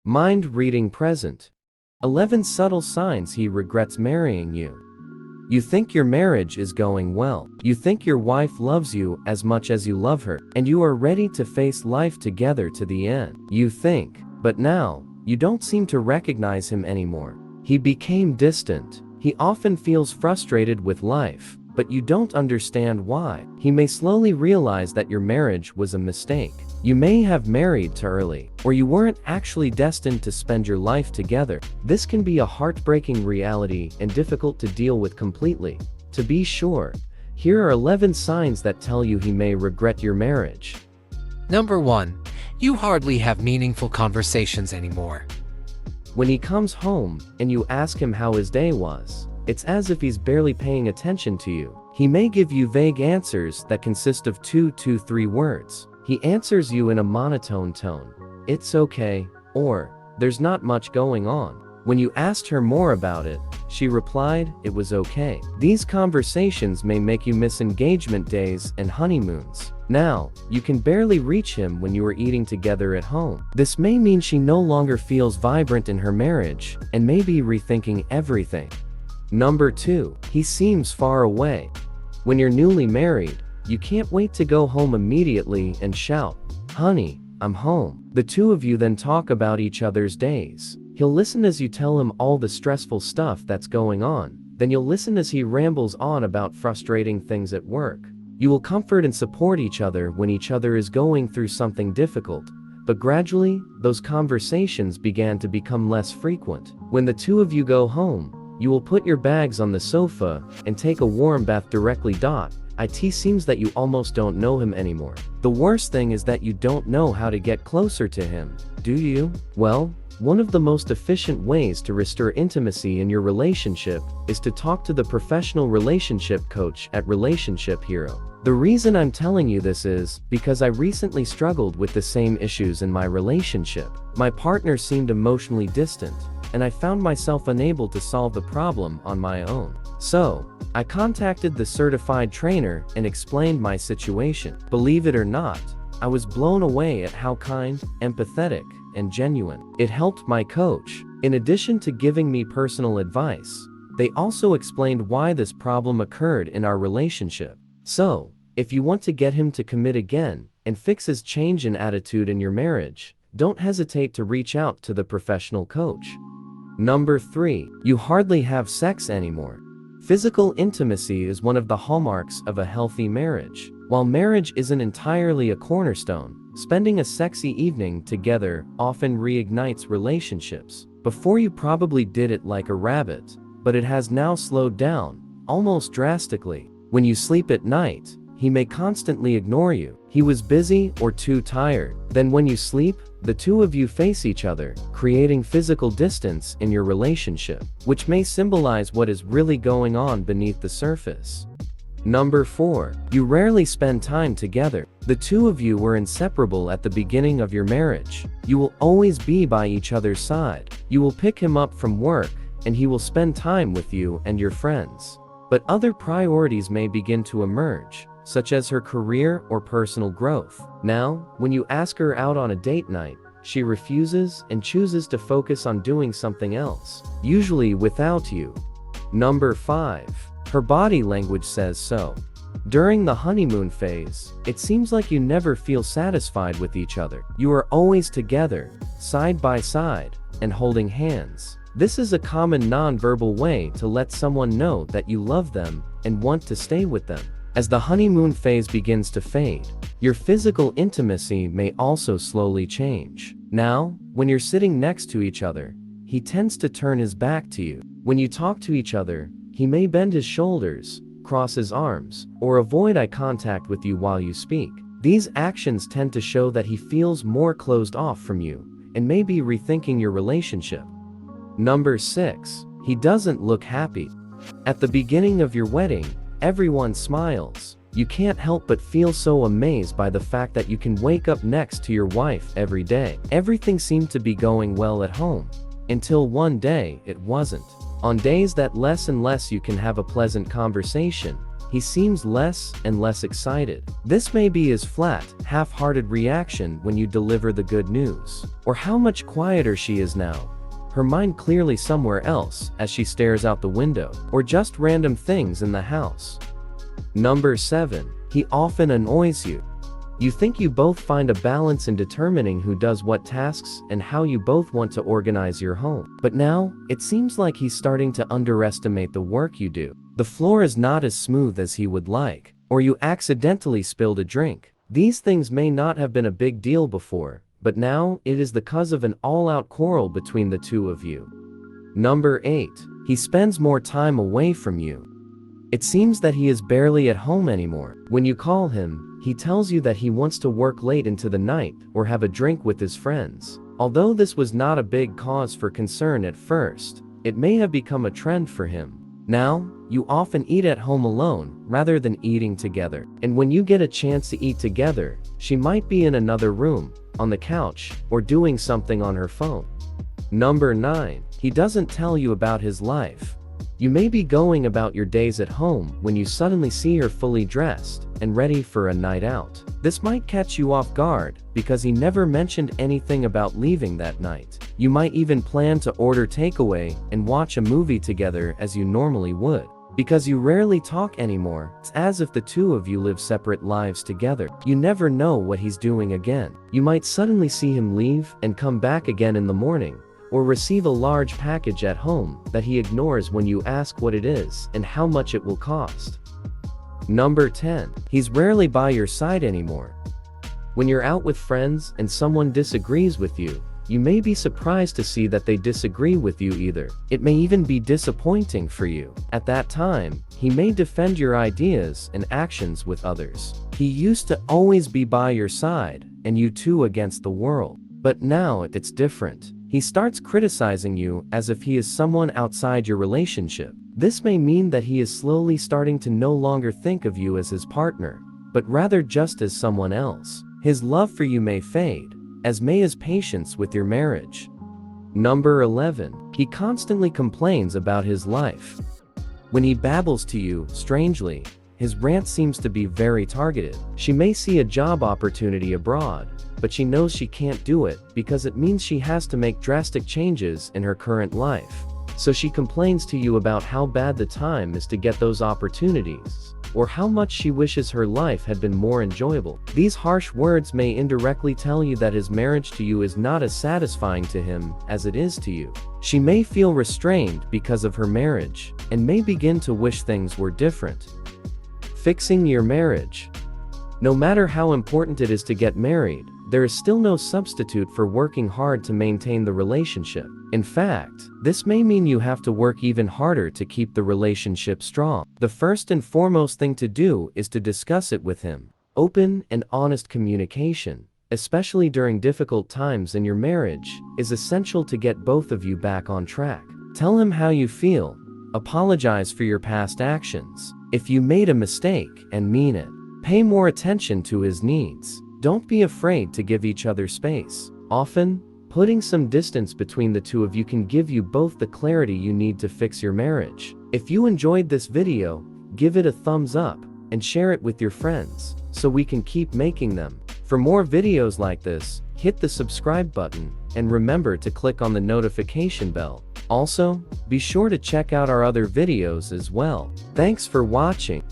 Mind reading present. 11 subtle signs he regrets marrying you. You think your marriage is going well. You think your wife loves you as much as you love her, and you are ready to face life together to the end. You think, but now, you don't seem to recognize him anymore. He became distant. He often feels frustrated with life, but you don't understand why. He may slowly realize that your marriage was a mistake. You may have married too early, or you weren't actually destined to spend your life together. This can be a heartbreaking reality and difficult to deal with completely. To be sure, here are 11 signs that tell you he may regret your marriage. Number 1. You hardly have meaningful conversations anymore. When he comes home and you ask him how his day was, it's as if he's barely paying attention to you. He may give you vague answers that consist of 2 to 3 words. He answers you in a monotone tone. It's okay, or there's not much going on. When you asked her more about it, she replied, it was okay. These conversations may make you miss engagement days and honeymoons. Now, you can barely reach him when you are eating together at home. This may mean she no longer feels vibrant in her marriage and may be rethinking everything. Number 2. He seems far away. When you're newly married, you can't wait to go home immediately and shout, honey, I'm home. The two of you then talk about each other's days. He'll listen as you tell him all the stressful stuff that's going on. Then you'll listen as he rambles on about frustrating things at work. You will comfort and support each other when each other is going through something difficult. But gradually, those conversations began to become less frequent. When the two of you go home, you will put your bags on the sofa and take a warm bath directly. It seems that you almost don't know him anymore. The worst thing is that you don't know how to get closer to him, do you? Well, one of the most efficient ways to restore intimacy in your relationship is to talk to the professional relationship coach at Relationship Hero. The reason I'm telling you this is because I recently struggled with the same issues in my relationship. My partner seemed emotionally distant, and I found myself unable to solve the problem on my own. So, I contacted the certified trainer and explained my situation. Believe it or not, I was blown away at how kind, empathetic, and genuine. It helped my coach. In addition to giving me personal advice, they also explained why this problem occurred in our relationship. So, if you want to get him to commit again and fix his change in attitude in your marriage, don't hesitate to reach out to the professional coach. Number 3. You hardly have sex anymore. Physical intimacy is one of the hallmarks of a healthy marriage. While marriage isn't entirely a cornerstone, spending a sexy evening together often reignites relationships. Before you probably did it like a rabbit, but it has now slowed down, almost drastically. When you sleep at night, he may constantly ignore you. He was busy or too tired. Then when you sleep, the two of you face each other, creating physical distance in your relationship, which may symbolize what is really going on beneath the surface. Number 4. You rarely spend time together. The two of you were inseparable at the beginning of your marriage. You will always be by each other's side. You will pick him up from work, and he will spend time with you and your friends. But other priorities may begin to emerge, such as her career or personal growth. Now, when you ask her out on a date night, she refuses and chooses to focus on doing something else, usually without you. Number 5. Her body language says so. During the honeymoon phase, it seems like you never feel satisfied with each other. You are always together, side by side, and holding hands. This is a common nonverbal way to let someone know that you love them and want to stay with them. As the honeymoon phase begins to fade, your physical intimacy may also slowly change. Now, when you're sitting next to each other, he tends to turn his back to you. When you talk to each other, he may bend his shoulders, cross his arms, or avoid eye contact with you while you speak. These actions tend to show that he feels more closed off from you and may be rethinking your relationship. Number 6. He doesn't look happy. At the beginning of your wedding, everyone smiles. You can't help but feel so amazed by the fact that you can wake up next to your wife every day. Everything seemed to be going well at home, until one day it wasn't. On days that less and less you can have a pleasant conversation, he seems less and less excited. This may be his flat, half-hearted reaction when you deliver the good news. Or how much quieter she is now. Her mind clearly somewhere else as she stares out the window. Or just random things in the house. Number 7. He often annoys you. You think you both find a balance in determining who does what tasks and how you both want to organize your home. But now, it seems like he's starting to underestimate the work you do. The floor is not as smooth as he would like, or you accidentally spilled a drink. These things may not have been a big deal before, but now it is the cause of an all-out quarrel between the two of you. Number 8. He spends more time away from you. It seems that he is barely at home anymore. When you call him, he tells you that he wants to work late into the night or have a drink with his friends. Although this was not a big cause for concern at first, it may have become a trend for him. Now, you often eat at home alone rather than eating together. And when you get a chance to eat together, she might be in another room, on the couch, or doing something on her phone. Number 9. He doesn't tell you about his life. You may be going about your days at home when you suddenly see her fully dressed and ready for a night out. This might catch you off guard because he never mentioned anything about leaving that night. You might even plan to order takeaway and watch a movie together as you normally would. Because you rarely talk anymore, it's as if the two of you live separate lives together. You never know what he's doing again. You might suddenly see him leave and come back again in the morning, or receive a large package at home that he ignores when you ask what it is and how much it will cost. Number 10. He's rarely by your side anymore. When you're out with friends and someone disagrees with you, you may be surprised to see that they disagree with you either. It may even be disappointing for you. At that time, he may defend your ideas and actions with others. He used to always be by your side, and you two against the world. But now it's different. He starts criticizing you as if he is someone outside your relationship. This may mean that he is slowly starting to no longer think of you as his partner, but rather just as someone else. His love for you may fade, as may his patience with your marriage. Number 11. He constantly complains about his life. When he babbles to you, strangely, his rant seems to be very targeted. She may see a job opportunity abroad, but she knows she can't do it because it means she has to make drastic changes in her current life. So she complains to you about how bad the time is to get those opportunities, or how much she wishes her life had been more enjoyable. These harsh words may indirectly tell you that his marriage to you is not as satisfying to him as it is to you. She may feel restrained because of her marriage, and may begin to wish things were different. Fixing your marriage. No matter how important it is to get married, there is still no substitute for working hard to maintain the relationship. In fact, this may mean you have to work even harder to keep the relationship strong. The first and foremost thing to do is to discuss it with him. Open and honest communication, especially during difficult times in your marriage, is essential to get both of you back on track. Tell him how you feel. Apologize for your past actions, if you made a mistake, and mean it. Pay more attention to his needs. Don't be afraid to give each other space. Often, putting some distance between the two of you can give you both the clarity you need to fix your marriage. If you enjoyed this video, give it a thumbs up and share it with your friends so we can keep making them. For more videos like this, hit the subscribe button and remember to click on the notification bell. Also, be sure to check out our other videos as well. Thanks for watching.